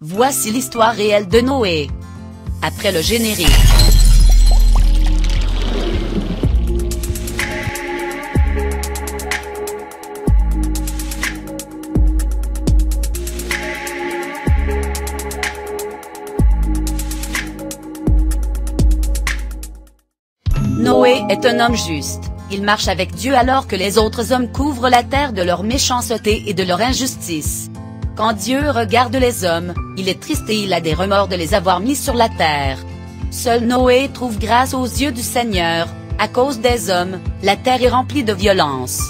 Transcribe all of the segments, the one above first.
Voici l'histoire réelle de Noé. Après le générique. Noé est un homme juste. Il marche avec Dieu alors que les autres hommes couvrent la terre de leur méchanceté et de leur injustice. Quand Dieu regarde les hommes, il est triste et il a des remords de les avoir mis sur la terre. Seul Noé trouve grâce aux yeux du Seigneur. À cause des hommes, la terre est remplie de violence.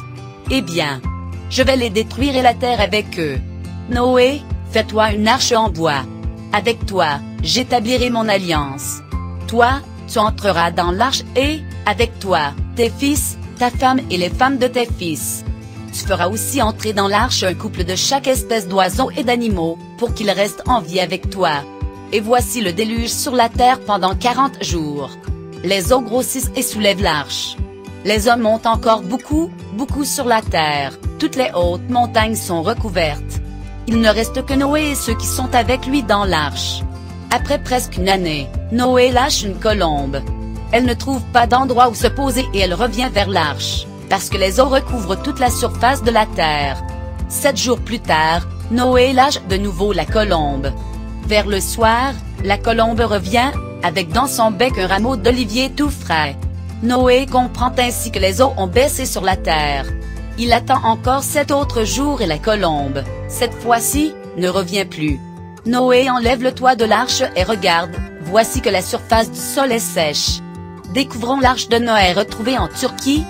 Eh bien, je vais les détruire et la terre avec eux. Noé, fais-toi une arche en bois. Avec toi, j'établirai mon alliance. Toi, tu entreras dans l'arche et, avec toi, tes fils, ta femme et les femmes de tes fils. Tu feras aussi entrer dans l'arche un couple de chaque espèce d'oiseaux et d'animaux, pour qu'ils restent en vie avec toi. Et voici le déluge sur la terre pendant 40 jours. Les eaux grossissent et soulèvent l'arche. Les hommes montent encore beaucoup sur la terre, toutes les hautes montagnes sont recouvertes. Il ne reste que Noé et ceux qui sont avec lui dans l'arche. Après presque une année, Noé lâche une colombe. Elle ne trouve pas d'endroit où se poser et elle revient vers l'arche, parce que les eaux recouvrent toute la surface de la terre. 7 jours plus tard, Noé lâche de nouveau la colombe. Vers le soir, la colombe revient, avec dans son bec un rameau d'olivier tout frais. Noé comprend ainsi que les eaux ont baissé sur la terre. Il attend encore 7 autres jours et la colombe, cette fois-ci, ne revient plus. Noé enlève le toit de l'arche et regarde, voici que la surface du sol est sèche. Découvrons l'arche de Noé retrouvée en Turquie.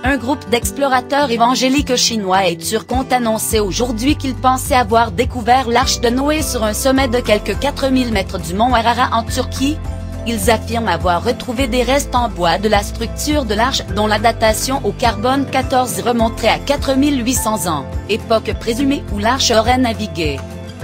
Un groupe d'explorateurs évangéliques chinois et turcs ont annoncé aujourd'hui qu'ils pensaient avoir découvert l'arche de Noé sur un sommet de quelques 4000 mètres du mont Ararat en Turquie. Ils affirment avoir retrouvé des restes en bois de la structure de l'arche dont la datation au carbone 14 remonterait à 4800 ans, époque présumée où l'arche aurait navigué.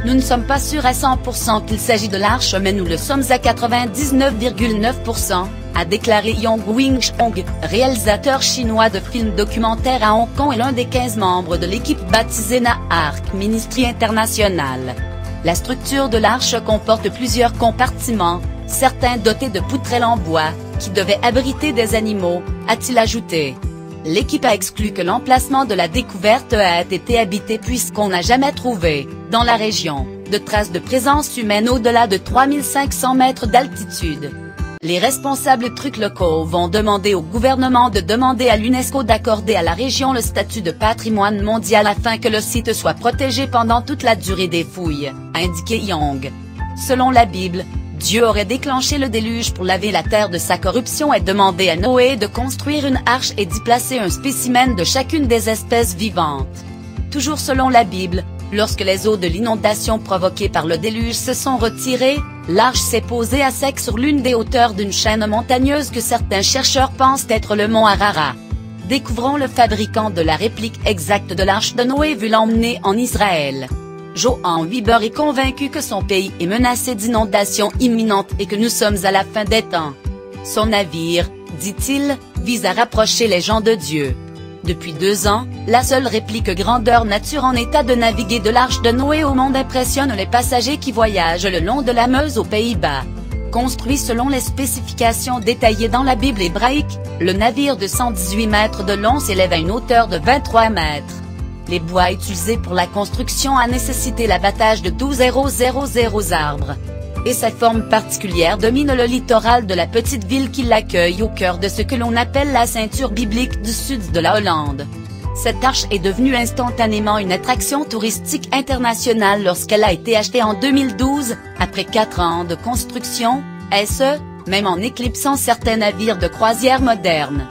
Nous ne sommes pas sûrs à 100% qu'il s'agit de l'arche mais nous le sommes à 99,9%, a déclaré Yong Wing-chong, réalisateur chinois de films documentaires à Hong Kong et l'un des 15 membres de l'équipe baptisée Na-Ark Ministry International. La structure de l'arche comporte plusieurs compartiments, certains dotés de poutrelles en bois, qui devaient abriter des animaux, a-t-il ajouté. L'équipe a exclu que l'emplacement de la découverte ait été habité puisqu'on n'a jamais trouvé, dans la région, de traces de présence humaine au-delà de 3500 mètres d'altitude. Les responsables trucs locaux vont demander au gouvernement de demander à l'UNESCO d'accorder à la région le statut de patrimoine mondial afin que le site soit protégé pendant toute la durée des fouilles, a indiqué Young. Selon la Bible, Dieu aurait déclenché le déluge pour laver la terre de sa corruption et demandé à Noé de construire une arche et d'y placer un spécimen de chacune des espèces vivantes. Toujours selon la Bible, lorsque les eaux de l'inondation provoquées par le déluge se sont retirées, l'arche s'est posée à sec sur l'une des hauteurs d'une chaîne montagneuse que certains chercheurs pensent être le mont Ararat. Découvrons le fabricant de la réplique exacte de l'arche de Noé vu l'emmener en Israël. Johan Weber est convaincu que son pays est menacé d'inondations imminentes et que nous sommes à la fin des temps. Son navire, dit-il, vise à rapprocher les gens de Dieu. Depuis 2 ans, la seule réplique grandeur nature en état de naviguer de l'arche de Noé au monde impressionne les passagers qui voyagent le long de la Meuse aux Pays-Bas. Construit selon les spécifications détaillées dans la Bible hébraïque, le navire de 118 mètres de long s'élève à une hauteur de 23 mètres. Les bois utilisés pour la construction a nécessité l'abattage de 12 000 arbres. Et sa forme particulière domine le littoral de la petite ville qui l'accueille au cœur de ce que l'on appelle la ceinture biblique du sud de la Hollande. Cette arche est devenue instantanément une attraction touristique internationale lorsqu'elle a été achetée en 2012, après 4 ans de construction, et ce, même en éclipsant certains navires de croisière modernes.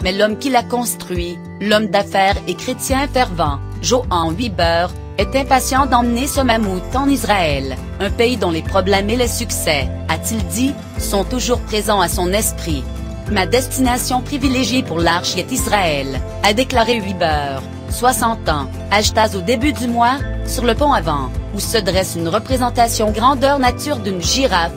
Mais l'homme qui l'a construit, l'homme d'affaires et chrétien fervent, Johan Weber, est impatient d'emmener ce mammouth en Israël, un pays dont les problèmes et les succès, a-t-il dit, sont toujours présents à son esprit. Ma destination privilégiée pour l'arche est Israël, a déclaré Weber, 60 ans, hashtag au début du mois, sur le pont avant, où se dresse une représentation grandeur nature d'une girafe.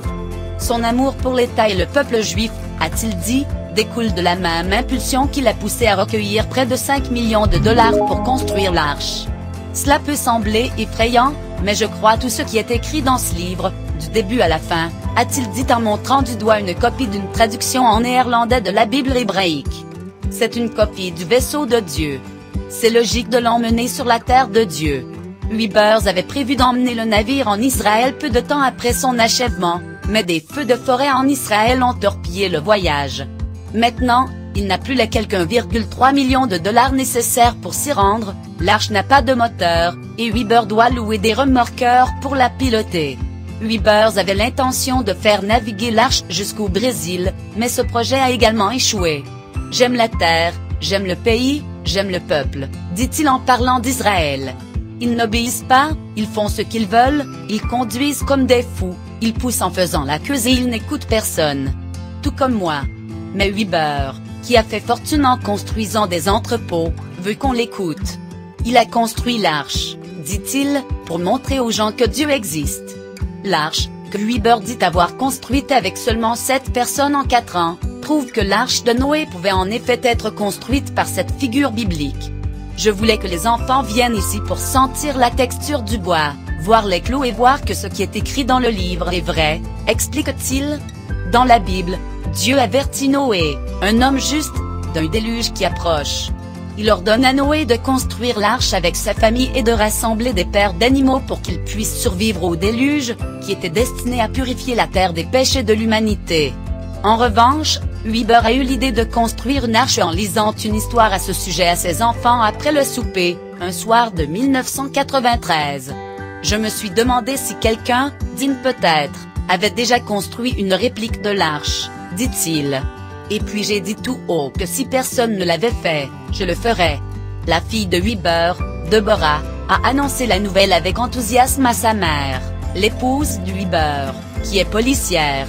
Son amour pour l'État et le peuple juif, a-t-il dit, découle de la même impulsion qui l'a poussé à recueillir près de 5 millions de dollars pour construire l'arche. Cela peut sembler effrayant, mais je crois tout ce qui est écrit dans ce livre, du début à la fin, a-t-il dit en montrant du doigt une copie d'une traduction en néerlandais de la Bible hébraïque. C'est une copie du vaisseau de Dieu. C'est logique de l'emmener sur la terre de Dieu. Weber avait prévu d'emmener le navire en Israël peu de temps après son achèvement, mais des feux de forêt en Israël ont torpillé le voyage. Maintenant, il n'a plus les quelques 1,3 million de dollars nécessaires pour s'y rendre, l'arche n'a pas de moteur, et Weber doit louer des remorqueurs pour la piloter. Weber avait l'intention de faire naviguer l'arche jusqu'au Brésil, mais ce projet a également échoué. « J'aime la terre, j'aime le pays, j'aime le peuple », dit-il en parlant d'Israël. Ils n'obéissent pas, ils font ce qu'ils veulent, ils conduisent comme des fous, ils poussent en faisant la queue et ils n'écoutent personne. Tout comme moi. Mais Weber, qui a fait fortune en construisant des entrepôts, veut qu'on l'écoute. Il a construit l'arche, dit-il, pour montrer aux gens que Dieu existe. L'arche, que Weber dit avoir construite avec seulement 7 personnes en 4 ans, prouve que l'arche de Noé pouvait en effet être construite par cette figure biblique. Je voulais que les enfants viennent ici pour sentir la texture du bois, voir les clous et voir que ce qui est écrit dans le livre est vrai, explique-t-il. Dans la Bible, Dieu avertit Noé, un homme juste, d'un déluge qui approche. Il ordonne à Noé de construire l'arche avec sa famille et de rassembler des paires d'animaux pour qu'ils puissent survivre au déluge, qui était destiné à purifier la terre des péchés de l'humanité. En revanche, Weber a eu l'idée de construire une arche en lisant une histoire à ce sujet à ses enfants après le souper, un soir de 1993. Je me suis demandé si quelqu'un, digne peut-être, avait déjà construit une réplique de l'arche, dit-il. Et puis j'ai dit tout haut que si personne ne l'avait fait, je le ferais. La fille de Weber, Deborah, a annoncé la nouvelle avec enthousiasme à sa mère, l'épouse de Weber, qui est policière.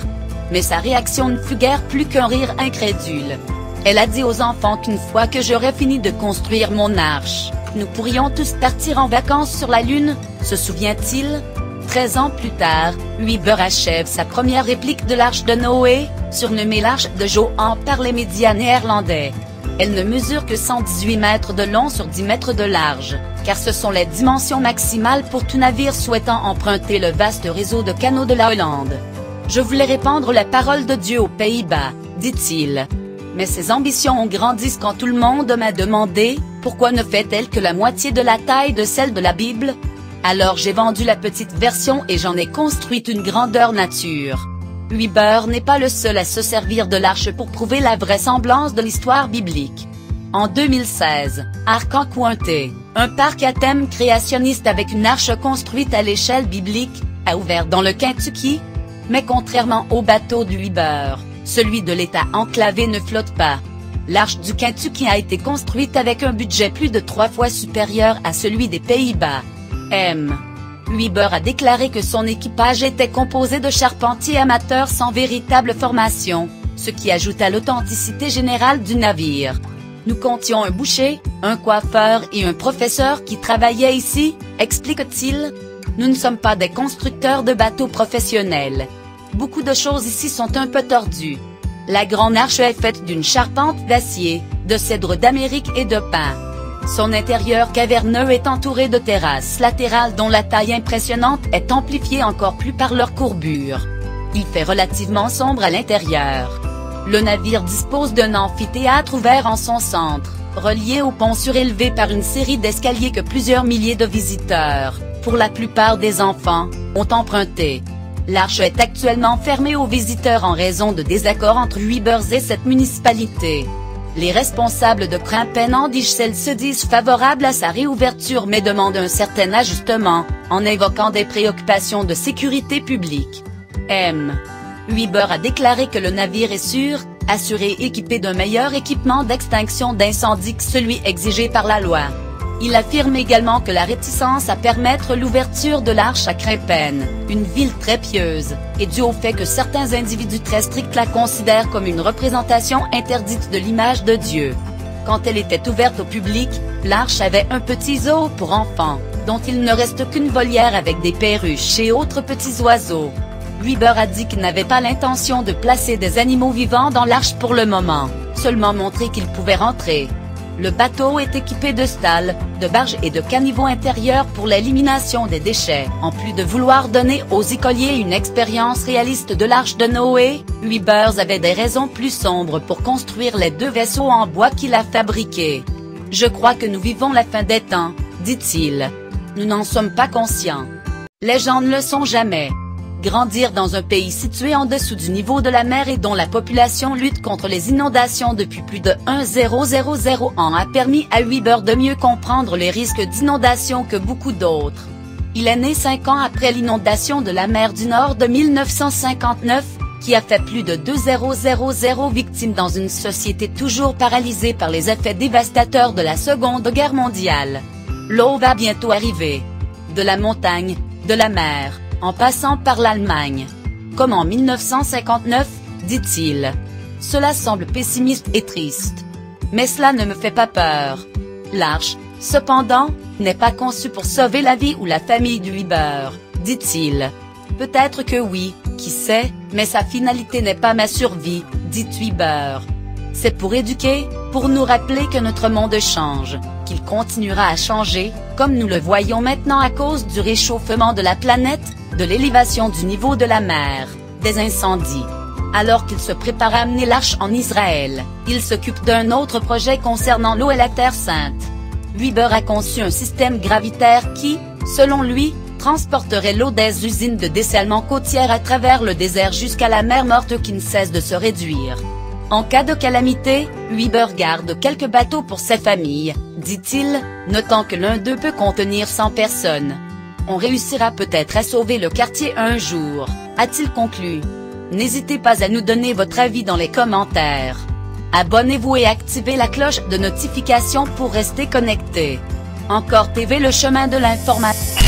Mais sa réaction ne fut guère plus qu'un rire incrédule. Elle a dit aux enfants qu'une fois que j'aurais fini de construire mon arche, nous pourrions tous partir en vacances sur la Lune, se souvient-il? 13 ans plus tard, Weber achève sa première réplique de l'arche de Noé, surnommée l'arche de Johan par les médias néerlandais. Elle ne mesure que 118 mètres de long sur 10 mètres de large, car ce sont les dimensions maximales pour tout navire souhaitant emprunter le vaste réseau de canaux de la Hollande. Je voulais répandre la parole de Dieu aux Pays-Bas, dit-il. Mais ses ambitions ont grandi quand tout le monde m'a demandé, pourquoi ne fait-elle que la moitié de la taille de celle de la Bible? Alors j'ai vendu la petite version et j'en ai construit une grandeur nature. Weber n'est pas le seul à se servir de l'arche pour prouver la vraisemblance de l'histoire biblique. En 2016, Arc-en-Cointé, un parc à thème créationniste avec une arche construite à l'échelle biblique, a ouvert dans le Kentucky. Mais contrairement au bateau de Weber, celui de l'État enclavé ne flotte pas. L'arche du Kentucky a été construite avec un budget plus de 3 fois supérieur à celui des Pays-Bas. Weber a déclaré que son équipage était composé de charpentiers amateurs sans véritable formation, ce qui ajoute à l'authenticité générale du navire. Nous comptions un boucher, un coiffeur et un professeur qui travaillaient ici, explique-t-il. Nous ne sommes pas des constructeurs de bateaux professionnels. Beaucoup de choses ici sont un peu tordues. La grande arche est faite d'une charpente d'acier, de cèdre d'Amérique et de pin. Son intérieur caverneux est entouré de terrasses latérales dont la taille impressionnante est amplifiée encore plus par leur courbure. Il fait relativement sombre à l'intérieur. Le navire dispose d'un amphithéâtre ouvert en son centre, relié au pont surélevé par une série d'escaliers que plusieurs milliers de visiteurs, pour la plupart des enfants, ont emprunté. L'arche est actuellement fermée aux visiteurs en raison de désaccords entre Weber et cette municipalité. Les responsables de Krimpen-en-Dijssel se disent favorables à sa réouverture mais demandent un certain ajustement, en évoquant des préoccupations de sécurité publique. Weber a déclaré que le navire est sûr, assuré et équipé d'un meilleur équipement d'extinction d'incendie que celui exigé par la loi. Il affirme également que la réticence à permettre l'ouverture de l'arche à Krimpen, une ville très pieuse, est due au fait que certains individus très stricts la considèrent comme une représentation interdite de l'image de Dieu. Quand elle était ouverte au public, l'arche avait un petit zoo pour enfants, dont il ne reste qu'une volière avec des perruches et autres petits oiseaux. Weber a dit qu'il n'avait pas l'intention de placer des animaux vivants dans l'arche pour le moment, seulement montrer qu'ils pouvaient rentrer. Le bateau est équipé de stalles, de barges et de caniveaux intérieurs pour l'élimination des déchets. En plus de vouloir donner aux écoliers une expérience réaliste de l'Arche de Noé, Weber avait des raisons plus sombres pour construire les 2 vaisseaux en bois qu'il a fabriqués. « Je crois que nous vivons la fin des temps », dit-il. Nous n'en sommes pas conscients. Les gens ne le sont jamais. Grandir dans un pays situé en dessous du niveau de la mer et dont la population lutte contre les inondations depuis plus de 1000 ans a permis à Weber de mieux comprendre les risques d'inondation que beaucoup d'autres. Il est né 5 ans après l'inondation de la mer du Nord de 1959, qui a fait plus de 2000 victimes dans une société toujours paralysée par les effets dévastateurs de la Seconde Guerre mondiale. L'eau va bientôt arriver. De la montagne, de la mer, en passant par l'Allemagne. Comme en 1959, dit-il. Cela semble pessimiste et triste. Mais cela ne me fait pas peur. L'Arche, cependant, n'est pas conçue pour sauver la vie ou la famille de Weber, dit-il. Peut-être que oui, qui sait, mais sa finalité n'est pas ma survie, dit Weber. C'est pour éduquer, pour nous rappeler que notre monde change, qu'il continuera à changer, comme nous le voyons maintenant à cause du réchauffement de la planète, de l'élévation du niveau de la mer, des incendies. Alors qu'il se prépare à amener l'arche en Israël, il s'occupe d'un autre projet concernant l'eau et la Terre Sainte. Weber a conçu un système gravitaire qui, selon lui, transporterait l'eau des usines de dessalement côtières à travers le désert jusqu'à la mer Morte qui ne cesse de se réduire. En cas de calamité, Weber garde quelques bateaux pour ses familles, dit-il, notant que l'un d'eux peut contenir 100 personnes. On réussira peut-être à sauver le quartier un jour, a-t-il conclu. N'hésitez pas à nous donner votre avis dans les commentaires. Abonnez-vous et activez la cloche de notification pour rester connecté. Encore TV, le chemin de l'information.